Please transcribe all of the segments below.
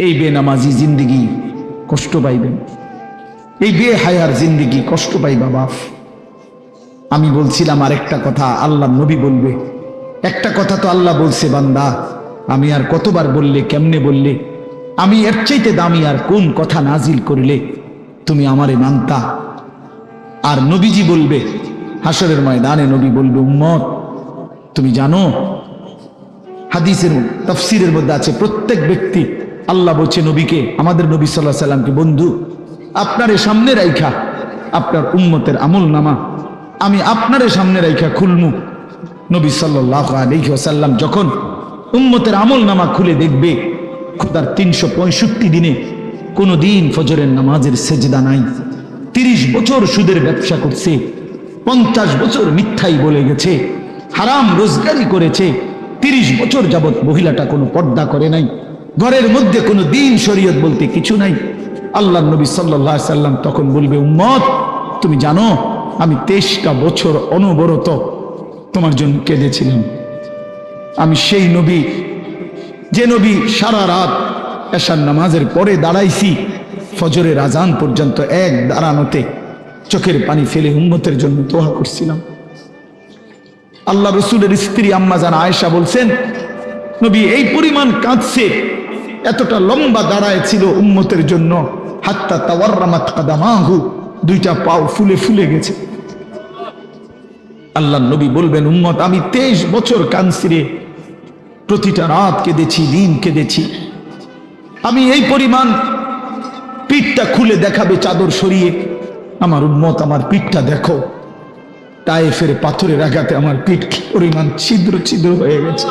এই বেনামাজি জিন্দিগি কষ্ট পাইবেন, এই বেহায়ার জিন্দিগি কষ্ট পাইবা বাপ। আমি বলছিলাম আরেকটা কথা আল্লাহ নবী বলবে, একটা কথা তো আল্লাহ বলছে বান্দা, আমি আর কতবার বললে, কেমনে বললে, আমি এর চাইতে দামি আর কোন কথা নাজিল করলে তুমি আমারে মানতা। আর নবীজি বলবে হাসরের ময়দানে, নবী বলবে উম্মত তুমি জানো, হাদিসের তাফসীরের মধ্যে আছে প্রত্যেক ব্যক্তি, আল্লাহ বলছে নবীকে, আমাদের নবী সাল্লাল্লাহু আলাইহি সাল্লামকে, বন্ধু আপনারে সামনে রাইখা আপনার উম্মতের আমল নামা আমি আপনারে সামনে রাইখা খুলমু। নবী সাল্লাল্লাহু আলাইহি ওয়াসাল্লাম যখন উম্মতের আমল নামা খুলে দেখবে, খোদার 365 দিনে কোনো দিন ফজরের নামাজের সেজদা নাই, 30 বছর সুদের ব্যবসা করছে, 50 বছর মিথ্যাই বলে গেছে, হারাম রোজগারি করেছে, 30 বছর যাবত মহিলাটা কোনো পর্দা করে নাই, ঘরের মধ্যে কোনো দিন শরীয়ত বলতে কিছু নাই। আল্লাহ নবী সাল্লাল্লাহু আলাইহি সাল্লাম তখন বলবে উম্মত তুমি জানো আমি 23টা বছর অনবরত তোমার জন্য কেঁদেছিলাম। আমি সেই নবী, যে নবী সারা রাত এশার নামাজের পরে দাঁড়াইছি ফজরের আজান পর্যন্ত এক দাঁড়ানোতে চোখের পানি ফেলে উম্মতের জন্য দোয়া করছিলাম। আল্লাহ রসুলের স্ত্রী আম্মা জান আয়েশা বলছেন নবী এই পরিমাণ কাঁদছে, এতটা লম্বা দাঁড়ায় ছিল উম্মতের জন্য, হাত্তা তাওয়াররামাত কাদামাহু, দুইটা পাও ফুলে ফুলে গেছে। আল্লাহ নবী বলবেন উম্মত আমি 23 বছর কাঁদছি রে, প্রতিটা রাত কেঁদেছি, দিন কেঁদেছি। আমি এই পরিমাণ, পিঠটা খুলে দেখাবে চাদর সরিয়ে, আমার উম্মত আমার পিঠটা দেখো, তায়েফের পাথরের আঘাতে আমার পিঠ কি পরিমাণ ছিদ্র ছিদ্র হয়ে গেছে।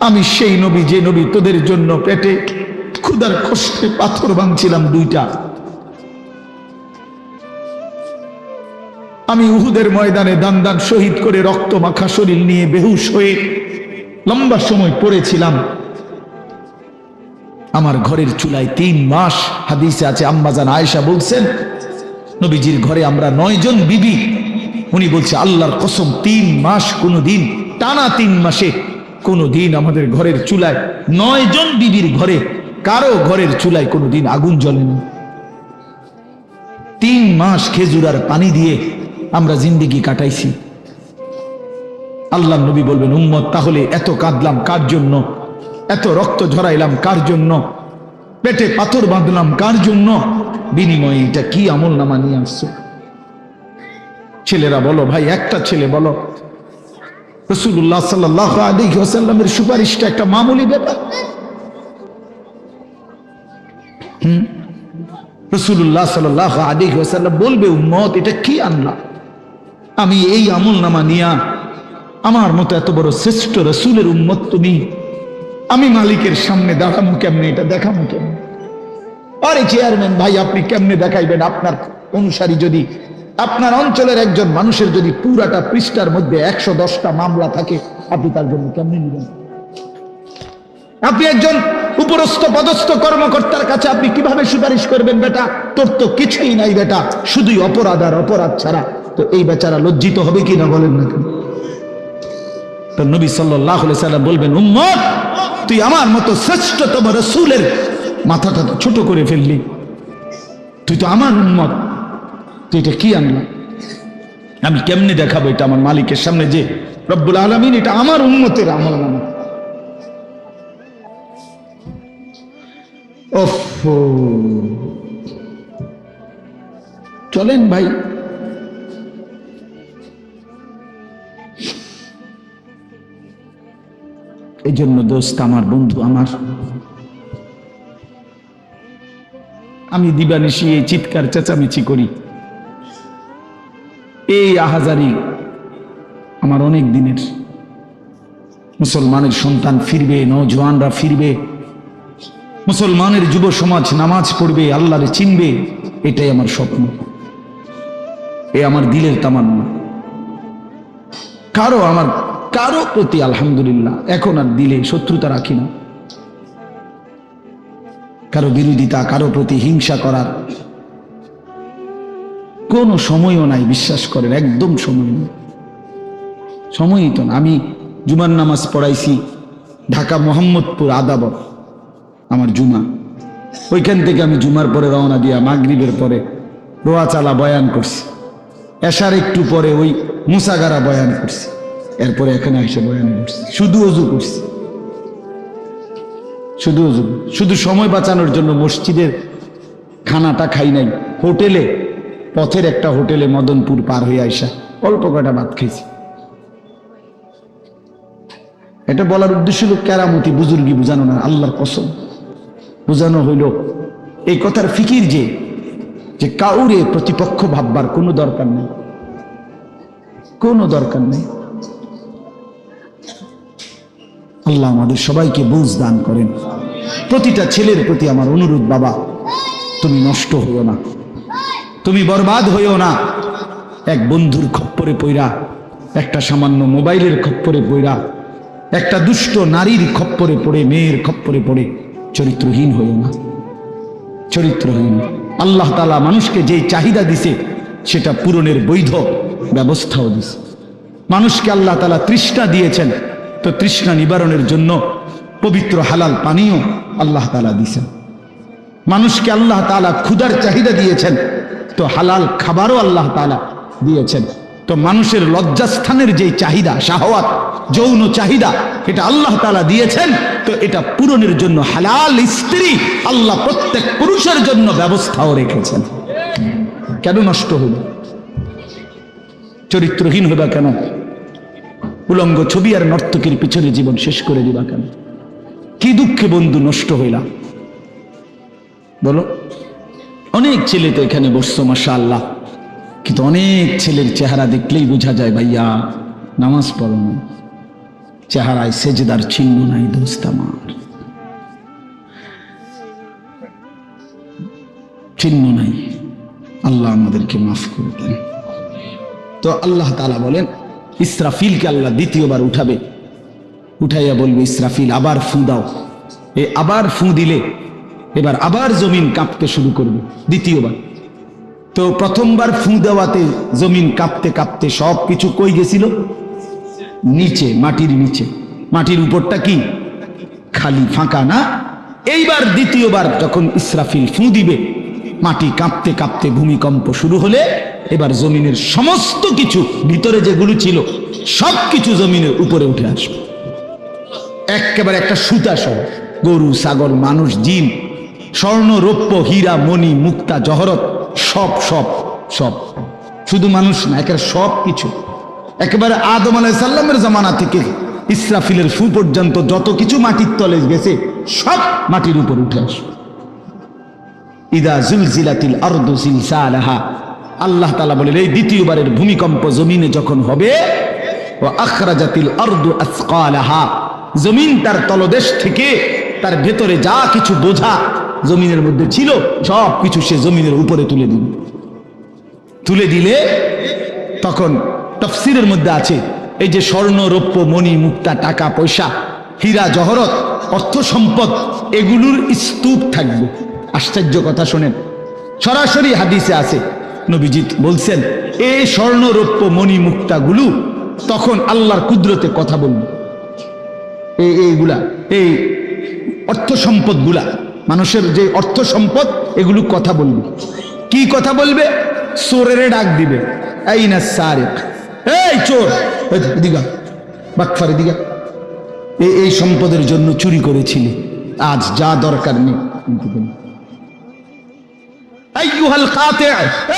আমি সেই নবী, যে নবী তোদের জন্য পেটে ক্ষুধার কষ্টে পাথর ভাঙছিলাম 2টা। আমি উহুদের ময়দানে দান দান শহীদ করে রক্ত মাখা শরীর নিয়ে বেহুশ হয়ে লম্বা সময় পড়েছিলাম। আমার ঘরের চুলায় 3 মাস, হাদিসে আছে আম্মা জান আয়েশা বলছেন নবীজির ঘরে আমরা 9 জন বিবি, উনি বলছে আল্লাহর কসম 3 মাস, কোনদিন টানা 3 মাসে কোনদিন আমাদের ঘরের চুলায় 9 জন বিবির ঘরে কারো ঘরের চুলায় কোনদিন আগুন জ্বলেনি। 3 মাস খেজুর আর পানি দিয়ে আমরা জিন্দেগি কাটাইছি। আল্লাহ নবী বলবেন উম্মত তাহলে এত কাঁদলাম কার জন্য, এত রক্ত ঝরাইলাম কার জন্য, পেটে পাথর বাঁধলাম কার জন্য, বিনিময়ে এটা কি আমল নামা নিয়ে আসছো? ছেলেরা বলো ভাই, একটা ছেলে বলো রাসূলুল্লাহ সাল্লাল্লাহু আলাইহি ওয়াসাল্লামের সুপারিশটা একটা মামুলি ব্যাপার। রাসূলুল্লাহ সাল্লাল্লাহু আলাইহি ওয়াসাল্লাম বলবে উম্মত এটা কি আনলা? আমি এই আমল নামা নিয়া আমার মতো এত বড় শ্রেষ্ঠ রাসূলের উম্মত তুমি, আমি মালিকের সামনে দেখামু কেমনে, এটা দেখামু কেমনে? আরে চেয়ারম্যান ভাই আপনি কেমনে দেখাইবেন? আপনার অনুসারী যদি, আপনার অঞ্চলের একজন মানুষের যদি পুরাটা পৃষ্ঠার মধ্যে 110টা মামলা থাকে, আপনি তার জন্য কেমনে নেবেন? আপনি একজন উপরস্থ পদস্থ কর্মকর্তার কাছে আপনি কিভাবে সুপারিশ করবেন? বেটা তোর তো কিছুই নাই বেটা, শুধুই অপরাধ আর অপরাধ ছাড়া। তো এই বেচারা লজ্জিত হবে কি না বলেন না কেন? তো নবী সাল্লাল্লাহু আলাইহি সাল্লাম বলবেন উম্মত তুই আমার মতো শ্রেষ্ঠতম রাসূলের মাথাটা তো ছোট করে ফেললি, তুই তো আমার উম্মত, তুই এটা কি আনলা? আমি কেমনে দেখাবো এটা আমার মালিকের সামনে যে রব্বুল আলামিন এটা আমার উম্মতের আমল নামা? ওফো, চলেন ভাই এই জন্য দোস্ত আমার, বন্ধু আমার, আমি দিবানিশি এই চিৎকার চেঁচামেচি করি, এই আহাজারি আমার অনেক দিনের। মুসলমানের সন্তান ফিরবে, নওজওয়ানরা ফিরবে, মুসলমানের যুব সমাজ নামাজ পড়বে, আল্লাহরে চিনবে, এটাই আমার স্বপ্ন, এ আমার দিলের তামান্না। কারো প্রতি আলহামদুলিল্লাহ এখন আর দিলে শত্রুতা রাখি না, কারো বিরোধিতা, কারো প্রতি হিংসা করার কোনো সময়ও নাই, বিশ্বাস করেন একদম সময় নেই, সময়ই তো না। আমি জুমার নামাজ পড়াইছি ঢাকা মোহাম্মদপুর আদাবর, আমার জুমা, ওইখান থেকে আমি জুমার পরে রওনা দিয়া মাগরিবের পরে রোয়াচালা বয়ান করছি, এশার একটু পরে ওই মুসাগারা বয়ান করছি, এরপরে এখানে এসে বয়ান করছি, শুধু অজু করছি, শুধু অজু, শুধু সময় বাঁচানোর জন্য মসজিদের খানাটা খাই নাই, হোটেলে, পথের একটা হোটেলে মদনপুর পার হয়ে আইসা অল্প কটা ভাত খাইছি। এটা বলার উদ্দেশ্য হলো কেরামতি বুজুর্গি বুঝানো না, আল্লাহর কসম বুঝানো হইল এই কথার ফিকির যে কাউরে প্রতিপক্ষ ভাববার কোনো দরকার নেই, কোনো দরকার নেই। আল্লাহ আমাদের সবাইকে বুঝ দান করেন। প্রতিটা ছেলের প্রতি আমার অনুরোধ, বাবা তুমি নষ্ট হইও না, তুমি বরবাদ হইও না। এক বন্ধুর খপ্পরে পইরা, একটা সামান্য মোবাইলের খপ্পরে পইরা, একটা দুষ্ট নারীর খপ্পরে পড়ে, মেয়ের খপ্পরে পড়ে চরিত্রহীন হইও না, চরিত্রহীন। আল্লাহ তাআলা মানুষকে যেই চাহিদা দিছে সেটা পূরণের বৈধ ব্যবস্থাও দিছে। মানুষকে আল্লাহ তাআলা তৃষ্ণা দিয়েছেন, তো তৃষ্ণা নিবারণের জন্য পবিত্র হালাল পানীয় আল্লাহ তাআলা দিয়েছেন। মানুষকে আল্লাহ তাআলা ক্ষুধার চাহিদা দিয়েছেন, তো হালাল খাবারও আল্লাহ তাআলা দিয়েছেন। তো মানুষের লজ্জাস্থানের যে চাহিদা, শাহওয়াত, যৌন চাহিদা, এটা আল্লাহ তাআলা দিয়েছেন, তো এটা পূরণের জন্য হালাল স্ত্রী আল্লাহ প্রত্যেক পুরুষের জন্য ব্যবস্থাও রেখেছেন। কেন নষ্ট হইল? চরিত্রহীন হইবা কেন? উলঙ্গ ছবি আর নর্তকীর পিছনে জীবন শেষ করে দিবা কেন? কি দুঃখে বন্ধু নষ্ট হইলা বলো? অনেক ছেলে তো এখানে বসছো মাশাআল্লাহ, কিন্তু অনেক ছেলের চেহারা দেখলেই বোঝা যায় ভাইয়া নামাজ পড়ো না, চেহারায় সেজদার চিহ্ন নাই। দোস্ত আমার, চিহ্ন নাই। আল্লাহ আমাদেরকে মাফ করে দেন। তো আল্লাহ তাআলা বলেন ইসরাফিলকে আল্লাহ দ্বিতীয়বার উঠাবে, উঠাইয়া বলবে ইসরাফিল আবার ফু দাও। এ আবার ফু দিলে এবার আবার জমিন কাঁপতে শুরু করবে দ্বিতীয়বার। তো প্রথমবার ফু দেওয়াতে জমিন কাঁপতে কাঁপতে সব কিছু কই গেছিল? নিচে, মাটির নিচে। মাটির উপরটা কি খালি, ফাঁকা না? এইবার দ্বিতীয়বার যখন ইসরাফিল ফু দিবে, মাটি কাঁপতে কাঁপতে ভূমিকম্প শুরু হলে এবার জমিনের সমস্ত কিছু ভিতরে যেগুলো ছিল সব কিছু জমিনের উপরে উঠে আসবে একেবারে একটা সুতা সহ। গরু, ছাগল, মানুষ, জিন, স্বর্ণ, রৌপ্য, হীরা, মণি, মুক্তা, জহরত, সব সব সব, শুধু মানুষ না, একেবারে সব কিছু, একেবারে আদম আলাইহিস সালামের জামানা থেকে ইসরাফিলের ফু পর্যন্ত যত কিছু মাটির তলে গেছে সব মাটির উপর উঠে আসবে। ইদা জুলজিলাতিল আরদু জিলজালাহা, আল্লাহ তাআলা বলেন এই দ্বিতীয়বারের ভূমিকম্প জমিনে যখন হবে, ওয়া আখরাজাতিল আরদু আসকালাহা, জমিন তার তলদেশ থেকে তার ভেতরে যা কিছু বোঝা জমিনের মধ্যে ছিল সব কিছু সে জমিনের উপরে তুলে দিল। তুলে দিলে তখন তাফসীরের মধ্যে আছে এই যে স্বর্ণ, রৌপ্য, মণি, মুক্তা, টাকা পয়সা, হীরা, জহরত, অর্থ সম্পদ, এগুলোর স্তূপ থাকবে। আশ্চর্য কথা শোনেন, সরাসরি হাদিসে আছে, নবীজি বলছেন এই স্বর্ণ, রৌপ্য, মণি, মুক্তাগুলো তখন আল্লাহর কুদরতে কথা বলবে। এইগুলা, এই অর্থ সম্পদ গুলা, মানুষের যে অর্থ সম্পদ, এগুলো কথা বলবে। কি কথা বলবে? চোরের ডাক দিবে, আইনা সারিক, এই চোর, দিগা বাটফারে দিগা, এই সম্পদের জন্য চুরি করেছিলি, আজ যা দরকার নেই। আইয়ুহাল কাতি',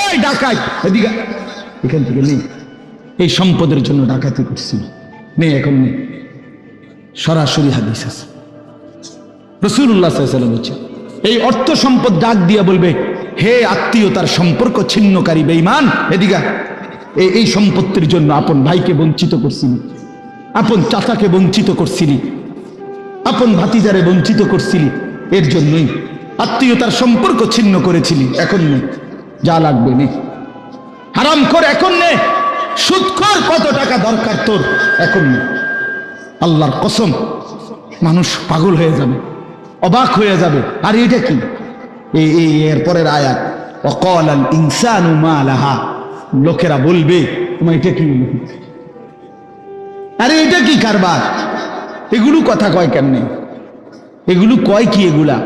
এই ডাকাত, এদিকে, এখান থেকে নেই, এই সম্পদের জন্য ডাকাতি করছিল, নেই, এখন নেই। সরাসরি হাদিস আছে, রাসূলুল্লাহ সাল্লাল্লাহু আলাইহি ওয়াসাল্লাম বলেছেন এই অর্থ সম্পদ ডাক দিয়া বলবে, হে আত্মীয়তার সম্পর্ক ছিন্নকারী বেঈমান, এদিকে, এই সম্পত্তির জন্য আপন ভাইকে বঞ্চিত করছিলি, আপন চাচাকে বঞ্চিত করছিলি, আপন ভাতিজারে বঞ্চিত করছিলি, এর জন্যই আত্মীয়তার সম্পর্ক ছিন্ন করেছিলি, এখন নে, যা লাগবে নে, হারামখোর এখন নে, সুদখোর কত টাকা দরকার তোর এখন নে। আল্লাহর কসম, মানুষ পাগল হয়ে যাবে, অবাক হয়ে যাবে। আর এটা কি? এর পরের আয়াত, ওয়াকালাল ইনসানু মা লাহা, লোকেরা বলবে তোমার এটা কি? আরে এটা কি কারবার? এগুলো কথা কয় কেমনে? এগুলো কয় কি? এগুলা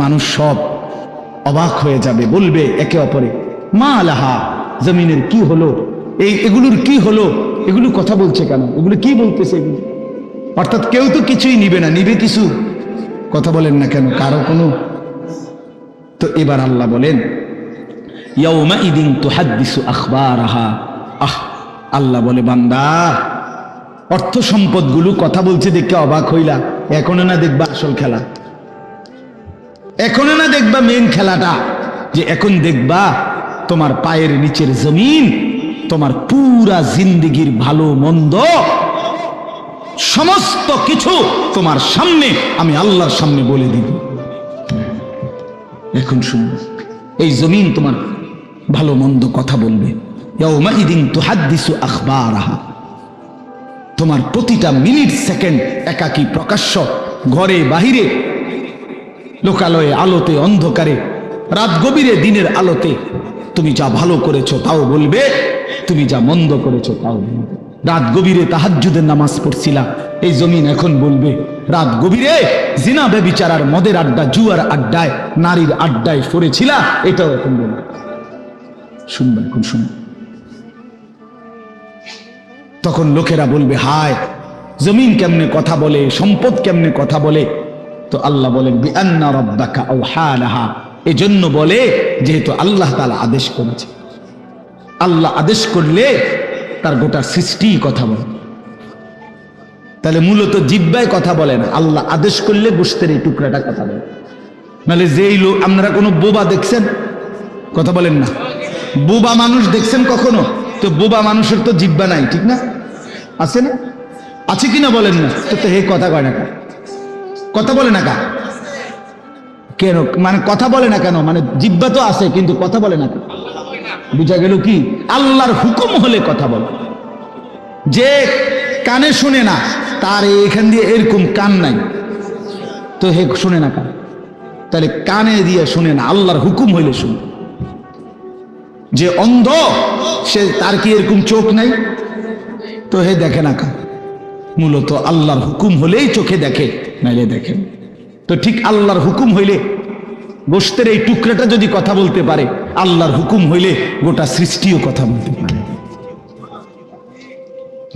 মানুষ সব অবাক হয়ে যাবে, বলবে একে অপরে, মা আলাহা, জমিনের কি হলো, এগুলোর কি হলো, এগুলো কথা বলছে কেন, এগুলো কি বলতেছে এগুলো? অর্থাৎ কেউ তো কিছুই নিবে না, নিবে কিছু, কথা বলেন না কেন, কারো কোনো। তো এবার আল্লাহ বলেন ইয়াউমাইদিন তুহাদ্দিসু আখবারাহা। আল্লাহ বলে, বান্দা, অর্থ সম্পদগুলো কথা বলছে দেখে অবাক হইলা, এখনো না দেখবা আসল খেলা, এখনো না দেখবা মেন খেলাটা, যে এখন দেখবা তোমার পায়ের নিচের জমিন, তোমার পুরা জিন্দেগির ভালো মন্দ সমস্ত কিছু তোমার সামনে আমি আল্লাহর সামনে বলে দিব। এখন শুনো, এই জমিন তোমার ভালো মন্দ কথা বলবে। ইয়াউমাইদিন তুহাদ্দিসু আখবারাহা। তোমার প্রতিটা মিনিট সেকেন্ড একাকী প্রকাশ্য, ঘরে বাহিরে, লোকালয়ে, আলোতে, অন্ধকারে, রাত গভীরে, দিনের আলোতে, তুমি যা ভালো করেছো তাও বলবে, তুমি যা মন্দ করেছো তাও বলবে। রাত গভীরে তাহাজ্জুদের নামাজ পড়ছিলা, এই জমিন এখন বলবে রাত গভীরে জিনা ব্যভিচার আর মদের আড্ডা, জুয়ার আড্ডায়, নারীর আড্ডায় পড়েছিলা, এটাও এখন বলবে। শুনবে, এখন শুনবে। তখন লোকেরা বলবে, হায়, জমিন কেমনে কথা বলে, সম্পদ কেমনে কথা বলে। তো আল্লাহ বলেন বিআন্না রাব্বাকা আওহা লাহা, এজন্য বলে যেহেতু আল্লাহ তাআলা আদেশ করেছে। আল্লাহ আদেশ করলে তার গোটা সৃষ্টি কথা বলে। তাহলে মূলত জিহ্বায় কথা বলে না, আল্লাহ আদেশ করলে গোশতের এই টুকরাটা কথা বলে। নাহলে যেই লোক, আপনারা কোনো বোবা দেখছেন? কথা বলেন না। বোবা মানুষ দেখছেন কখনো? তো বোবা মানুষের তো জিহ্বা নাই, ঠিক না? আছে না? আছে কিনা বলেন না? তো হে কথা কয় না কা, কথা বলে না কা কেন? মানে কথা বলে না কেন? মানে জিহ্বা তো আছে কিন্তু কথা বলে না কেন? বুঝা গেল কি? আল্লাহর হুকুম হলে কথা বলে। যে কানে শুনে না, তার এখান দিয়ে এরকম কান নাই, তো হে শুনে না কান। তাহলে কানে দিয়ে শুনে না, আল্লাহর হুকুম হইলে শুনে। যে অন্ধ, সে তার কি এরকম চোখ নাই, তো হে দেখে না কান। মূলত আল্লাহর হুকুম হলেই চোখে দেখে, নাইলে দেখে। তো ঠিক আল্লাহর হুকুম হইলে গোশতের এই টুকরাটা যদি কথা বলতে পারে, আল্লাহর হুকুম হইলে গোটা সৃষ্টিও কথা বলতে পারে,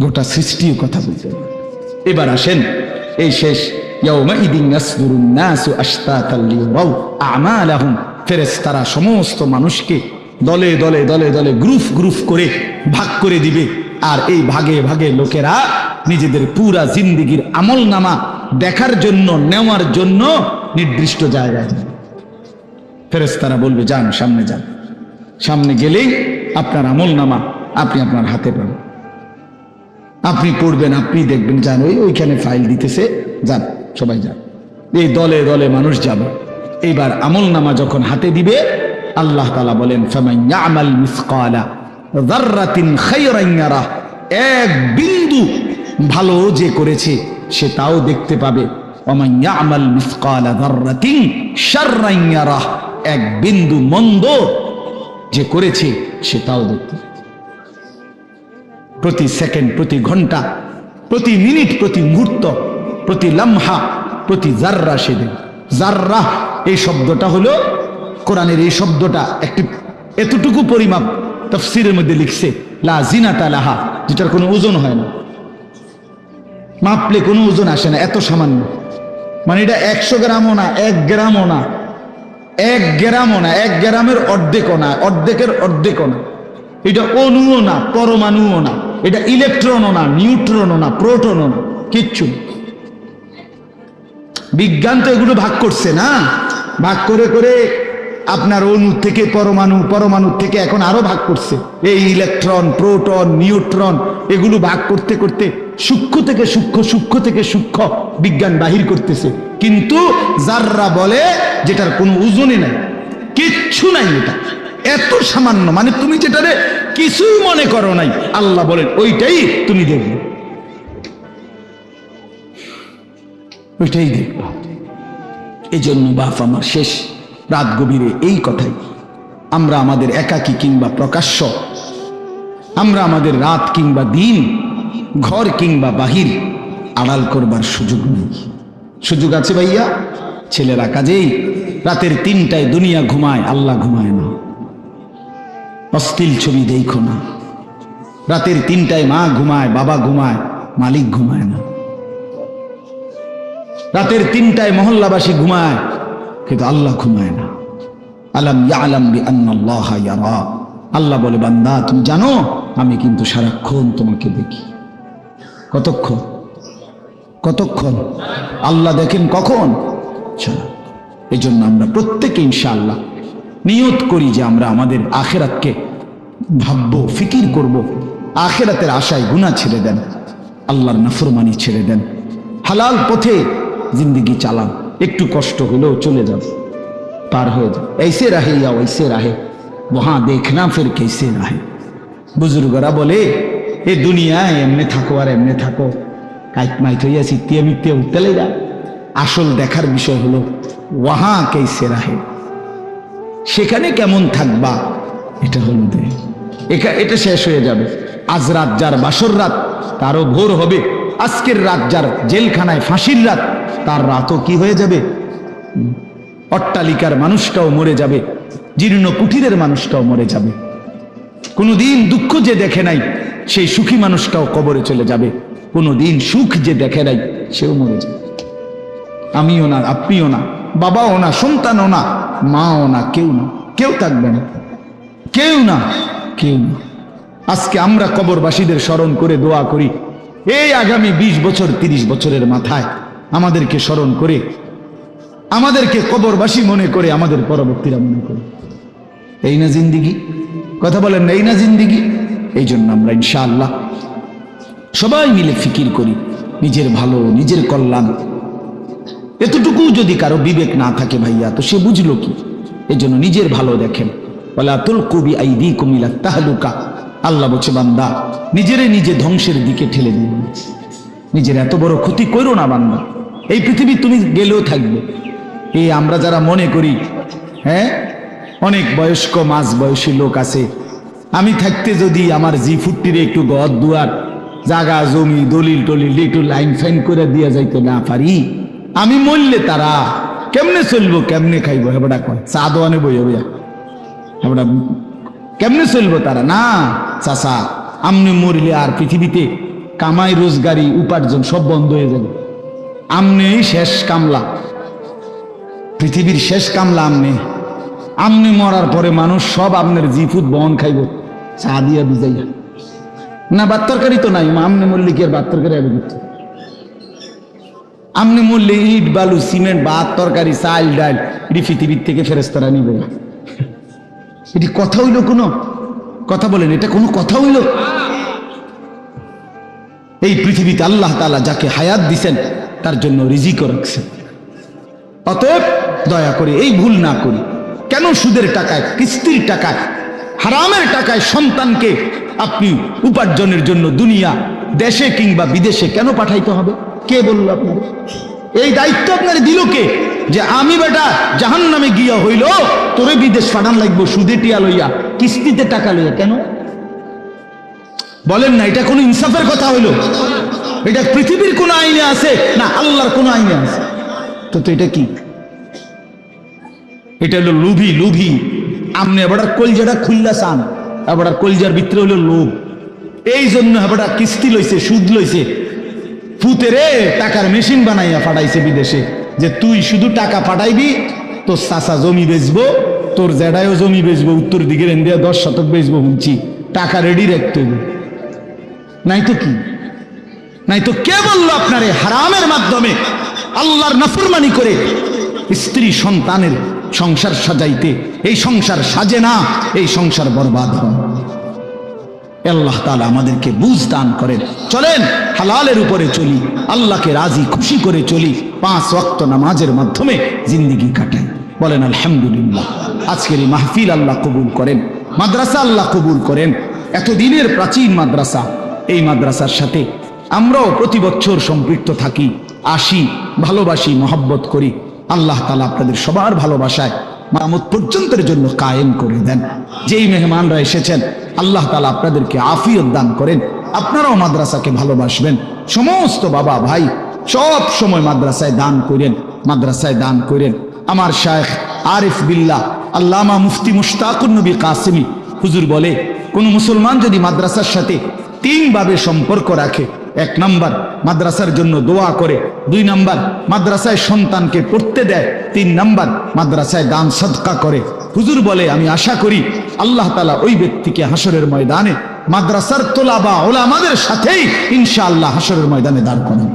গোটা সৃষ্টিও কথা বলতে পারে। এবার আসেন, এই শেষ, ইয়াউমাইদিন ইয়াসদুরুন নাসু আশতাতাল লিয়ারাউ আমালাহুম। ফেরেশতারা সমস্ত মানুষকে দলে দলে দলে দলে গ্রুপ গ্রুপ করে ভাগ করে দিবে, আর এই ভাগে ভাগে লোকেরা নিজেদের পুরা জিন্দেগির আমল নামা দেখার জন্য, নেওয়ার জন্য নির্দিষ্ট জায়গায় যাবে। ফেরেশতারা বলবে, যান, সামনে যান। সামনে গেলেই আপনার আমল নামা আপনি আপনার হাতে পাবেন, আপনি পড়বেন, আপনি দেখবেন, যান, ওইখানে ফাইল দিতেছে, যান, সবাই যান। এই দলে দলে মানুষ যাবে। এইবার আমল নামা যখন হাতে দিবে, আল্লাহ তাআলা বলেন ফামান ইয়ামাল মিসকালা যাররাতিন খায়রান ইয়ারা, এক বিন্দু ভালো যে করেছে সে তাও দেখতে পাবে। ওমান ইয়ামাল মিসকালা যাররাতিন শাররান ইয়ারা, এক বিন্দু মন্দ যে করেছে সে তাও দেখতে পাবে। প্রতি সেকেন্ড, প্রতি ঘন্টা, প্রতি মিনিট, প্রতি মুহূর্ত, প্রতি লামহা, প্রতি জাররা সে দেখবে। জাররা এই শব্দটা হলো কোরআনের, এই শব্দটা একটি এতটুকু পরিমাপ তাফসীরের মধ্যে লিখছে, লা জিনাতা লাহা, যেটার কোনো ওজন হয় না, মাপলে কোনো ওজন আসে না, এত সামান্য। মানে এটা 100 গ্রামও না, 1 গ্রামও না, 1 গ্রামও না, 1 গ্রামের অর্ধেকও না, অর্ধেকের অর্ধেকও না। এটা অণুও না, পরমাণুও না, এটা ইলেকট্রনও না, নিউট্রনও না, প্রোটনও না, কিচ্ছু। বিজ্ঞান তো এগুলো ভাগ করছে না, ভাগ করে করে আপনার অণু থেকে পরমাণু, পরমাণু থেকে এখন আরো ভাগ করছে। এই ইলেকট্রন, প্রোটন, নিউট্রন, এগুলো ভাগ করতে করতে সূক্ষ্ম থেকে সূক্ষ্ম, সূক্ষ্ম থেকে সূক্ষ্ম বিজ্ঞান বাহির করতেছে। কিন্তু জাররা বলে যেটার কোনো ওজনই নাই, কিচ্ছু নাই, এটা এত সামান্য, মানে তুমি যেটারে কিছুই মনে করো নাই, আল্লাহ বলেন ওইটাই তুমি দেখবে, ওইটাই দেখবা। এই জন্য বাপ আমার শেষ রাত গভীরে এই কথাই, আমরা আমাদের একাকী কিংবা প্রকাশ্য, আমরা আমাদের রাত কিংবা দিন, ঘর কিংবা বাহির আড়াল করবার সুযোগ নেই। সুযোগ আছে ভাইয়া? ছেলেরা কাজেই রাতের 3টায় দুনিয়া ঘুমায়, আল্লাহ ঘুমায় না। অশ্লীল ছবি দেখো না। রাতের 3টায় মা ঘুমায়, বাবা ঘুমায়, মালিক ঘুমায় না। রাতের 3টায় মহল্লাবাসী ঘুমায়, কিন্তু আল্লাহ ঘুমায় না। আলাম ইয়ালাম বিআন্নাল্লাহা ইয়ারা, আল্লাহ বলে বান্দা তুমি জানো আমি কিন্তু সারাক্ষণ তোমাকে দেখি। কতক্ষণ? কতক্ষণ? আল্লাহ দেখেন কখন? এই জন্য আমরা প্রত্যেকে ইনশাআল্লাহ নিয়ত করি যে আমরা আমাদের আখিরাতকে ভাববো, ফিকির করব। আখিরাতের আশায় গুনাহ ছেড়ে দেন, আল্লাহর নাফরমানি ছেড়ে দেন, হালাল পথে জিন্দেগি চালান। একটু কষ্ট হলেও চলে যাবে, পার হয়ে যাবে। ऐसे रहे या वैसे रहे वहां देखना फिर कैसे रहे। বুজুর্গরা বলে এই দুনিয়ায় এমনি থাকো আর এমনি থাকো, কাইট মাইট হইয়া চিত্তিয়া মিত্তিয়া উঠতেলে যা। আসল দেখার বিষয় হলো ওয়াহা কেসে রাহে, সেখানে কেমন থাকবা, এটা হলো এটা শেষ হয়ে যাবে। আজ রাত যার বাসর রাত তারও ভোর হবে, আজকের রাত যার জেলখানায় ফাঁসির রাত তার রাতও কি হয়ে যাবে। অট্টালিকার মানুষটাও মরে যাবে, জীর্ণ কুঠিরের মানুষটাও মরে যাবে। কোনোদিন দুঃখ যে দেখে নাই সেই সুখী মানুষটাও কবরে চলে যাবে, কোনোদিন সুখ যে দেখে নাই সেও মরে যাবে। আমিও না, আপনিও না, বাবাও না, সন্তানও না, মাও না, কেউ না, কেউ থাকবে না, কেউ না, কেউ না। আজকে আমরা কবরবাসীদের স্মরণ করে দোয়া করি, এই আগামী 20 বছর 30 বছরের মাথায় আমাদেরকে স্মরণ করে, আমাদেরকে কবরবাসী মনে করে, আমাদের পরবর্তীরা মনে করে। এই না জিন্দিগি? কথা বলেন না, এই না জিন্দিগি? এই জন্য আমরা ইনশাআল্লাহ সবাই মিলে ফিকির করি নিজের ভালো, নিজের কল্যাণ। এতটুকু যদি কারো বিবেক না থাকে ভাইয়া, তো সে বুঝলো কি? এই জন্য নিজের ভালো দেখেন। ওয়ালা তুলকু বিআইদিকুম ইলা তাহলুকা, আল্লাহ বলছে বান্দা নিজেরে নিজে ধ্বংসের দিকে ঠেলে দিও, নিজের এত বড় ক্ষতি করো না বান্দা। এই পৃথিবী তুমি গেলেও থাকবে। এই আমরা যারা মনে করি, হ্যাঁ অনেক বয়স্ক মাঝ বয়সী লোক আছে, আমি থাকতে যদি আমার জি40 একটু ঘর দুয়ার জাগা জমি দলিল টলিল একটু লাইন ফাইন করে দিয়ে যাইতে না পারি, আমি মরলে তারা কেমনে চলবো, কেমনে খাইবো? হেবড়া কয় চা দোয়ানে বইয়া বইয়া, হেবড়া কেমনে চলবো তারা? না চাচা, আমনে মরলে আর পৃথিবীতে কামাই রোজগারি উপার্জন সব বন্ধ হয়ে যাবে। আমনেই শেষ কামলা, পৃথিবীর শেষ কামলা আমনে। আমনে মরার পরে মানুষ সব আপনার জিফুত বহন খাইব, চা দিয়া বুঝাইয়া। না ভাত তরকারি তো নাই, আমনে মরলে কি আর ভাত তরকারি আগে দিত? আমনে মরলে ইট বালু সিমেন্ট ভাত তরকারি চাল ডাল এটি পৃথিবীর থেকে ফেরেশতারা নিবে। এটি কথা হইল? কোনো কথা বলেন, এটা কোনো কথা হইল? এই পৃথিবীতে আল্লাহ তাআলা যাকে হায়াত দিছেন তার জন্য রিজিকও রাখছেন। অতএব দয়া করে এই ভুল না করি। কেন সুদের টাকায়, কিস্তির টাকায়, হারামের টাকায় সন্তানকে আপনি উপার্জনের জন্য দুনিয়া দেশে কিংবা বিদেশে কেন পাঠাইতে হবে? কে বলল আপনার? এই দায়িত্ব আপনার দিল কে? যে আমি বেটা জাহান্নামে গিয়া হইল তোরে বিদেশ পাঠান লাগবো সুদে টিয়া লইয়া, কিস্তিতে টাকা লইয়া। কেন বলেন না? এটা কোনো ইনসাফের কথা হইল? এটা পৃথিবীর কোন আইনে আছে না আল্লাহর কোন আইনে আছে? তো এটা কি? এটা হলো লোভী। লোভী আমনে এবার কলজাটা খুললা চান, এবার কলজার ভিতরে হলো লোভ। এই জন্য এবার কিস্তি লইছে, সুদ লইছে, ফুতেরে টাকার মেশিন বানাইয়া পাঠাইছে বিদেশে, যে তুই শুধু টাকা পাঠাইবি, তোর চাচা জমি বেচবো, তোর জেডায়ও জমি বেচবো, উত্তর দিকের ইন্ডিয়া 10 শতক বেচবো, শুনছি টাকা রেডি রাখতে হবে। নাই তো কি? নাই তো কে বললো আপনারে হারামের মাধ্যমে আল্লাহর নাফরমানি করে স্ত্রী সন্তানের সংসার সাজাইতে? এই সংসার সাজে না, এই সংসার বরবাদ হয়। আল্লাহ তাআলা আমাদেরকে বুঝ দান করেন। চলেন হালালের উপরে চলি, আল্লাহকে রাজি খুশি করে চলি, 5 ওয়াক্ত নামাজের মাধ্যমে জিন্দেগি কাটাই। বলেন আলহামদুলিল্লাহ। আজকের এই মাহফিল আল্লাহ কবুল করেন, মাদ্রাসা আল্লাহ কবুল করেন। এতদিনের প্রাচীন মাদ্রাসা, এই মাদ্রাসার সাথে আমরাও প্রতি বছর সম্পৃক্ত থাকি, আসি, ভালোবাসি, মহব্বত করি। আল্লাহ তাআলা আপনাদের সবার ভালোবাসায় মামুত পর্যন্তের জন্য কায়েম করে দেন। যেই মেহমানরা এসেছেন আল্লাহ তাআলা আপনাদেরকে আফিয়ত দান করেন। আপনারাও মাদ্রাসাকে ভালোবাসবেন। সমস্ত বাবা ভাই সব সময় মাদ্রাসায় দান করেন, মাদ্রাসায় দান করেন। আমার শায়েখ আরিফ বিল্লাহ আল্লামা মুফতি মুশতাকুন নবী কাসেমি হুজুর বলে, কোন মুসলমান যদি মাদ্রাসার সাথে 3 ভাবে সম্পর্ক রাখে, 1 নাম্বার মাদ্রাসার জন্য দোয়া করে, 2 নাম্বার মাদ্রাসায় সন্তানকে পড়তে দেয়, 3 নাম্বার মাদ্রাসায় দান সদকা করে, হুজুর বলে আমি আশা করি আল্লাহ তাআলা ওই ব্যক্তিকে হাসরের ময়দানে মাদ্রাসার তোলাবা ওলামাদের সাথেই ইনশাআল্লাহ হাসরের ময়দানে দাঁড় করাবেন।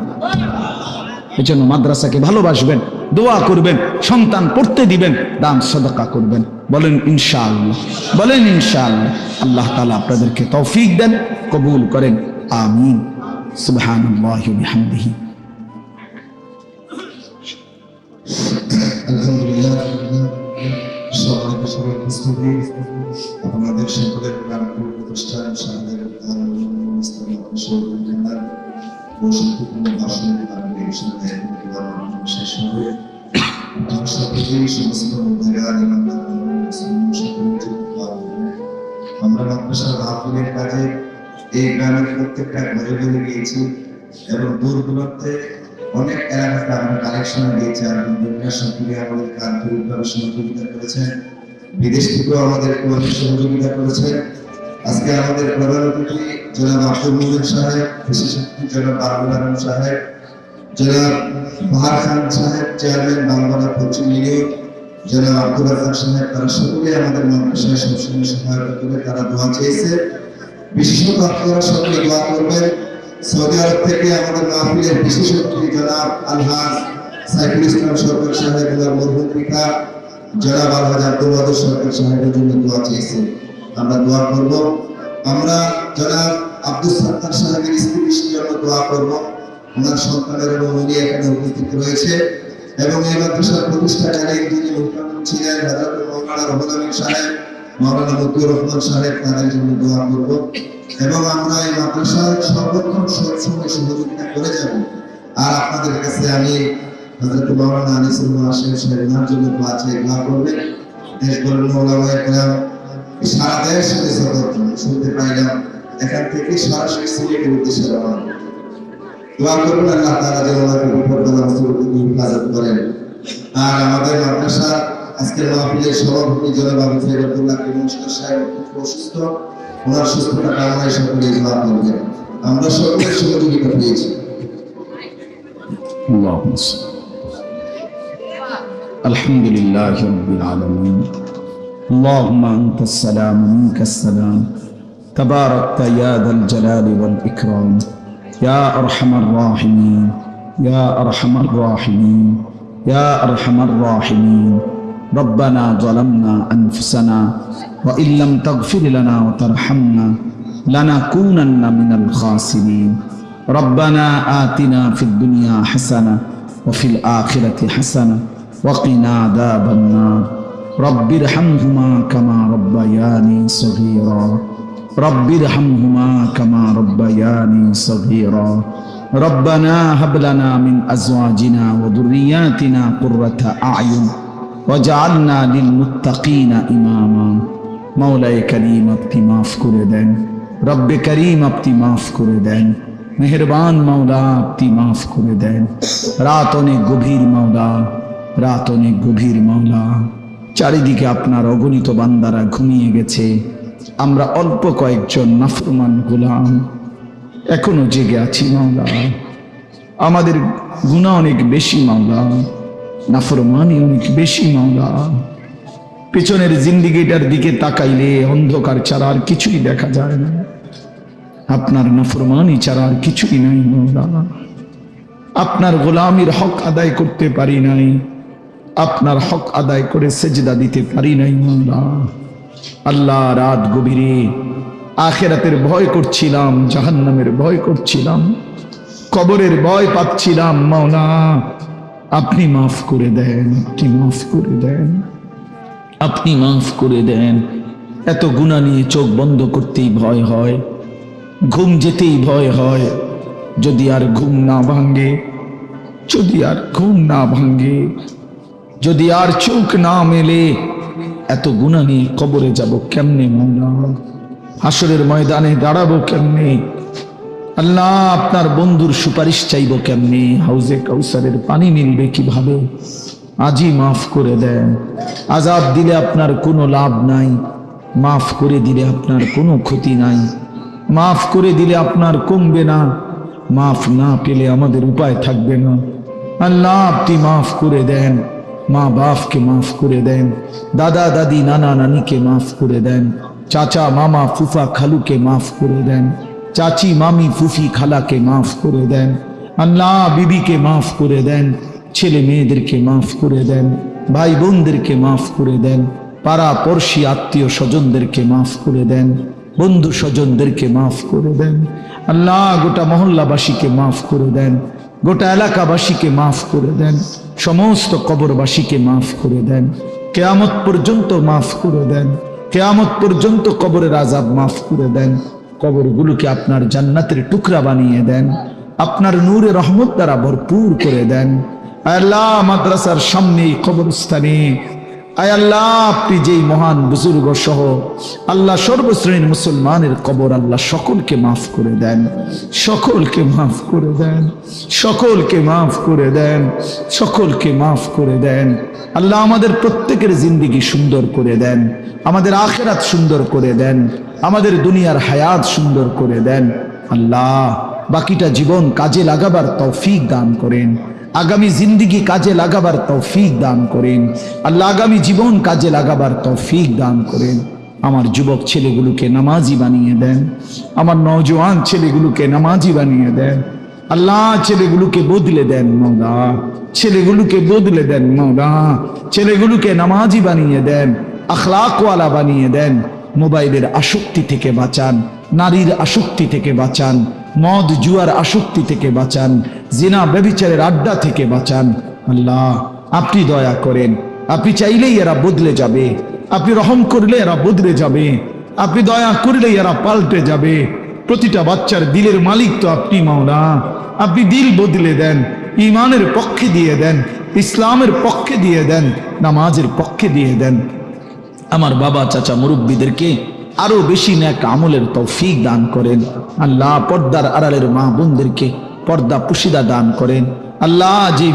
এজন্য মাদ্রাসাকে ভালোবাসবেন, দোয়া করবেন, সন্তান পড়তে দিবেন, দান সদকা করবেন। বলেন ইনশাআল্লাহ, বলেন ইনশাআল্লাহ। আল্লাহ তাআলা আপনাদেরকে তৌফিক দেন, কবুল করেন, আমিন। সুবহানাল্লাহি ওয়া বিহামদিহি। আলহামদুলিল্লাহ। আমাদের সকলের প্রাণপ্রিয় প্রতিষ্ঠান শাহাদাত বসন্তপূর্ণ ভাষণের কারণে সাথে শেষ হবে। আমরা সকলেই সমস্ত আমরা মাদ্রাসার মাহফিলের কাজে এই গ্রামের প্রত্যেকটা ঘরে ঘরে গিয়েছি এবং দূর দূরান্তে অনেক এলাকাতে আমরা কালেকশনে গিয়েছি। আলহামদুলিল্লাহ সকলে আমাদের কার্যকরভাবে সহযোগিতা করেছেন, বিদেশ থেকেও আমাদেরকে অনেক সহযোগিতা করেছেন। আজকে আমাদের প্রধান অতিথি জনাব আব্দুল মুমিন সাহেব, বিশেষ অতিথি জনাব আবুল আলম সাহেব, জনাব বাহার খান সাহেব চেয়ারম্যান বাংলা পশ্চিম ইউনিয়ন, জনাব আব্দুল রাজ্জাক সাহেব, তারা সকলে আমাদের মাদ্রাসায় সবসময় সহায়তা করে তারা দোয়া চেয়েছে। বিশেষত আপনারা সকলে দোয়া করবেন। সৌদি আরব থেকে আমাদের মাহফিলের বিশেষ অতিথি জনাব আলহাজ সাইফুল ইসলাম সরকার সাহেব এবং মরহুম পিতা জনাব আলহাজ আব্দুল ওয়াদুদ সরকার সাহেবের জন্য দোয়া চেয়েছে, আমরা দোয়া করব। আমরা জনাব আব্দুল সাত্তার সাহেবের স্ত্রীর জন্য দোয়া করব, ওনার সন্তানের এবং উনি এখানে উপস্থিত রয়েছে এবং এই মাদ্রাসার প্রতিষ্ঠাকারী যিনি মুখ্যমন্ত্রী ছিলেন হযরত মাওলানা রুহুল আমিন সাহেব, মাওলানা মতিউর রহমান সাহেব, তাদের জন্য দোয়া করব এবং আমরা এই মাদ্রাসায় সর্বক্ষণ সবসময় সহযোগিতা করে যাব। আর আপনাদের কাছে আমি হযরত মাওলানা আনিসুল্লাহ সাহেবের জন্য দোয়া চাই, দোয়া করবেন। দেশবরের ওলামায়ে কেরাম সারা দেশ থেকে শুনতে পাইলাম, এখান থেকে সরাসরি সিলেটের উদ্দেশ্যে রওনা। দোয়া করবেন আল্লাহ তাআলা যেন আমাকে বিপদবালা মুসিবত থেকে হেফাজত করেন। আর আমাদের মাদ্রাসা আজকের মাহফিলের সভাপতি জনাব আবু ফেরদুল্লাহ কিমুস্তার সাহেব খুব অসুস্থ, ওনার সুস্থতা কামনায় সকলে দোয়া করবেন। আমরা সকলে সহযোগিতা পেয়েছি। اللهم صل الحمد لله رب العالمين اللهم أنت السلام منك السلام تباركت يا ذا الجلال والإكرام يا أرحم الراحمين يا أرحم الراحمين يا أرحم الراحمين ربنا ظلمنا أنفسنا وإن لم تغفر لنا وترحمنا لنكونن من الخاسرين ربنا آتنا في الدنيا حسنة وفي الآخرة حسنة وقنا عذاب النار رب ارحمهما كما ربياني صغيرا رب ارحمهما كما ربياني صغيرا ربنا هب لنا من أزواجنا وذرياتنا قرة أعين وجعلنا للمتقين إماما مولاي كريم আপনি মাফ করে দেন, রব্বে করিম আপনি মাফ করে দেন, মেহেরবান মাওলা আপনি মাফ করে দেন। রাত অনেক গভীর মাওলা, রাত অনেক গভীর মাওলা, চারিদিকে আপনার অগণিত বান্দারা ঘুমিয়ে গেছে, আমরা অল্প কয়েকজন নাফরমান গোলাম এখনো জেগে আছি মাওলা। আমাদের গুনাহ অনেক বেশি মাওলা, নাফরমানি অনেক বেশি মাওলা। পেছনের জিন্দেগিটার দিকে তাকাইলে অন্ধকার ছাড়া আর কিছুই দেখা যায় না, আপনার নাফরমানি ছাড়া আর কিছুই নাই মাওলা। আপনার গোলামির হক আদায় করতে পারি নাই, আপনার হক আদায় করে সেজদা দিতে পারি নাই মাওলা। আল্লাহ রাত গভীরে আখিরাতের ভয় করছিলাম, জাহান্নামের ভয় করছিলাম, কবরের ভয় পাচ্ছিলাম মাওলা। আপনি মাফ করে দেন, আপনি মাফ করে দেন, আপনি মাফ করে দেন। এত গুনাহ নিয়ে চোখ বন্ধ করতেই ভয় হয়, ঘুম যেতেই ভয় হয়। যদি আর ঘুম না ভাঙে, যদি আর ঘুম না ভাঙে, যদি আর চোখ না মেলে, এত গুনাহ নিয়ে কবরে যাব কেমনে মাওলা? হাসরের ময়দানে দাঁড়াবো কেমনে? আল্লাহ আপনার বন্ধুর সুপারিশ চাইব কেমনি, হাউজে কাউসারের পানি মিলবে কিভাবে, আজই মাফ করে দেন। আযাব দিলে আপনার কোনো লাভ নাই, মাফ করে দিলে আপনার কোনো ক্ষতি নাই, মাফ করে দিলে আপনার কমবে না, মাফ না পেলে আমাদের উপায় থাকবে না। আল্লাহ আপনি মাফ করে দেন, মা বাপকে মাফ করে দেন, দাদা দাদি নানা নানিকে মাফ করে দেন, চাচা মামা ফুফা খালুকে মাফ করে দেন, চাচি মামি ফুফি খালাকে মাফ করে দেন। আল্লাহ বিবিকে মাফ করে দেন, ছেলে মেয়েদেরকে মাফ করে দেন, ভাই বোনদেরকে মাফ করে দেন, পাড়া পড়শি আত্মীয় স্বজনদেরকে মাফ করে দেন, বন্ধু স্বজনদেরকে মাফ করে দেন। আল্লাহ গোটা মহল্লাবাসীকে মাফ করে দেন, গোটা এলাকাবাসীকে মাফ করে দেন, সমস্ত কবরবাসীকে মাফ করে দেন, কেয়ামত পর্যন্ত মাফ করে দেন, কেয়ামত পর্যন্ত কবরের আযাব মাফ করে দেন। কবরগুলোকে আপনার জান্নাতের টুকরা বানিয়ে দেন, আপনার নূরে রহমত দ্বারা ভরপুর করে দেন। আয় আল্লাহ মাদ্রাসার সামনে এই কবরস্থানে আয় আল্লাহ আপনি যেই মহান বুজুর্গ সহ আল্লাহ সর্বশ্রেণীর মুসলমানের কবর আল্লাহ সকলকে মাফ করে দেন, সকলকে মাফ করে দেন, সকলকে মাফ করে দেন, সকলকে মাফ করে দেন। আল্লাহ আমাদের প্রত্যেকের জিন্দেগি সুন্দর করে দেন, আমাদের আখিরাত সুন্দর করে দেন, আমাদের দুনিয়ার হায়াত সুন্দর করে দেন। আল্লাহ বাকিটা জীবন কাজে লাগাবার তৌফিক দান করেন, আগামী জিন্দেগি কাজে লাগাবার তৌফিক দান করেন। আল্লাহ আগামী জীবন কাজে লাগাবার তৌফিক দান করেন। আমার যুবক ছেলেগুলোকে নামাজি বানিয়ে দেন, আমার নওজোয়ান ছেলেগুলোকে নামাজি বানিয়ে দেন। আল্লাহ ছেলেগুলোকে বদলে দেন মওলা, ছেলেগুলোকে বদলে দেন মওলা, ছেলেগুলোকে নামাজি বানিয়ে দেন, আখলাকওয়ালা বানিয়ে দেন। মোবাইলের আসক্তি থেকে বাঁচান, নারীর আসক্তি থেকে বাঁচান, মদ জুয়ার আসক্তি থেকে বাঁচান, জিনা ব্যভিচারের আড্ডা থেকে বাঁচান। আল্লাহ আপনি দয়া করেন, আপনি চাইলেই এরা বদলে যাবে, আপনি রহম করলে এরা বদলে যাবে, আপনি দয়া করলে এরা পাল্টে যাবে। প্রতিটা বাচ্চার দিলের মালিক তো আপনি মাওলা, আপনি দিল বদলে দেন, ইমানের পক্ষে দিয়ে দেন, ইসলামের পক্ষে দিয়ে দেন, নামাজের পক্ষে দিয়ে দেন। আমার বাবা চাচা মুরব্বীদেরকে আরো বেশি নেক আমলের তৌফিক দান করেন। আল্লাহ পর্দার আড়ালের মা বোনদেরকে পর্দা পুশিদা দান করেন। আল্লাহ যে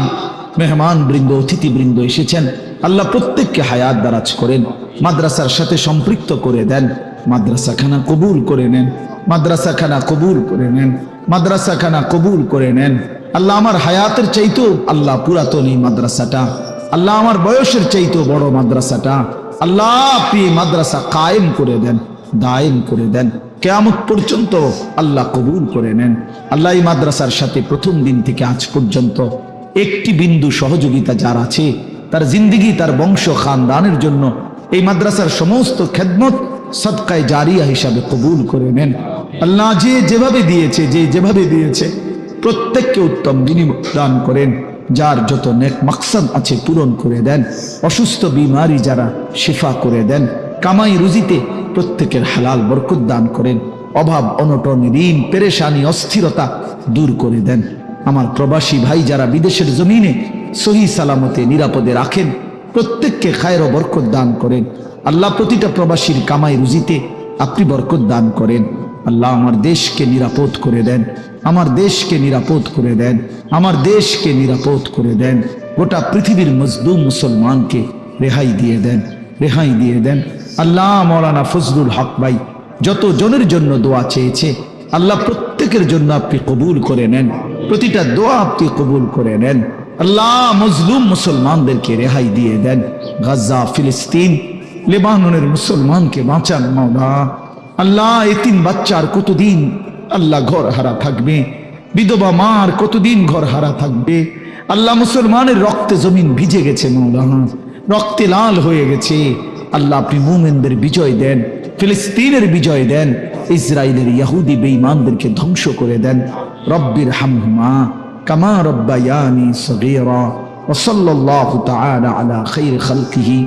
মেহমান বৃন্দ অতিথি বৃন্দ এসেছেন আল্লাহ প্রত্যেককে হায়াত দারাজ করেন, মাদ্রাসার সাথে সম্পৃক্ত করে দেন, মাদ্রাসাখানা কবুল করে নেন, মাদ্রাসাখানা কবুল করে নেন, মাদ্রাসাখানা কবুল করে নেন। আল্লাহ আমার হায়াতের চাইতেও আল্লাহ পুরাতন এই মাদ্রাসাটা, আল্লাহ আমার বয়সের চাইতেও বড় মাদ্রাসাটা আল্লাহ আপনি মাদ্রাসা কায়েম করে দেন, দায়েম করে দেন, কিয়ামত পর্যন্ত আল্লাহ কবুল করে নেন। আল্লাহ এই মাদ্রাসার সাথে প্রথম দিন থেকে আজ পর্যন্ত একটি বিন্দু সহযোগিতা যার আছে তার জিন্দেগি তার বংশ খানদানের জন্য এই মাদ্রাসার সমস্ত খেদমত সদকায়ে জারিয়া হিসাবে কবুল করে নেন। আল্লাহ যে যেভাবে দিয়েছে, যে যেভাবে দিয়েছে প্রত্যেককে উত্তম বিনিময় দান করেন, যার যত নেক মাকসাদ আছে পূরণ করে দেন, অসুস্থ বিমারি যারা শিফা করে দেন, কামাই রুজিতে প্রত্যেকের হালাল বরকত দান করেন, অভাব অনটন ঋণ পেরেশানি অস্থিরতা দূর করে দেন। আমার প্রবাসী ভাই যারা বিদেশের জমিনে সহি সালামতে নিরাপদে রাখেন প্রত্যেককে খায়ের ও বরকত দান করেন। আল্লাহ প্রতিটা প্রবাসীর কামাই রুজিতে আপনি বরকত দান করেন। আল্লাহ আমার দেশকে নিরাপদ করে দেন, আমার দেশকে নিরাপদ করে দেন, আমার দেশকে নিরাপদ করে দেন। গোটা পৃথিবীর মজলুম মুসলমানকে রেহাই দিয়ে দেন, রেহাই দিয়ে দেন। আল্লাহ মৌলানা ফজলুল হক ভাই যত জনের জন্য দোয়া চেয়েছে আল্লাহ প্রত্যেকের জন্য আপনি কবুল করে নেন, প্রতিটা দোয়া আপনি কবুল করে নেন। আল্লাহ মজলুম মুসলমানদেরকে রেহাই দিয়ে দেন। গাজা ফিলিস্তিন লেবাননের মুসলমানকে বাঁচান মাওলা। আল্লাহ এতিম বাচ্চার কতদিন আল্লাহ ঘর হারা থাকবে, বিধবা মার কতদিন ঘর হারা থাকবে। আল্লাহ মুসলমানের রক্তে জমিন ভিজে গেছে মাওলা, রক্তে লাল হয়ে গেছে। আল্লাহ আপনি মুমিনদের বিজয় দেন, ফিলিস্তিনের বিজয় দেন, ইসরায়েলের ইহুদি বেঈমানদেরকে ধ্বংস করে দেন। রব্বির হামহুমা কামা রব্বায়ানি সগীরা ওয়া সাল্লাল্লাহু তাআলা আলা খায়রি খালকিহি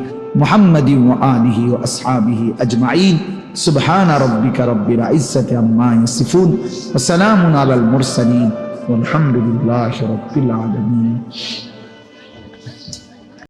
মুহাম্মাদিন ওয়া আলিহি ওয়া আসহাবিহি আজমাইন। সুবহানা রাব্বিকা রাব্বিল ইজ্জাতি আম্মা ইয়াসিফুন ওয়া সালামুন আলাল মুরসালিন ওয়ালহামদুলিল্লাহি রাব্বিল আলামিন।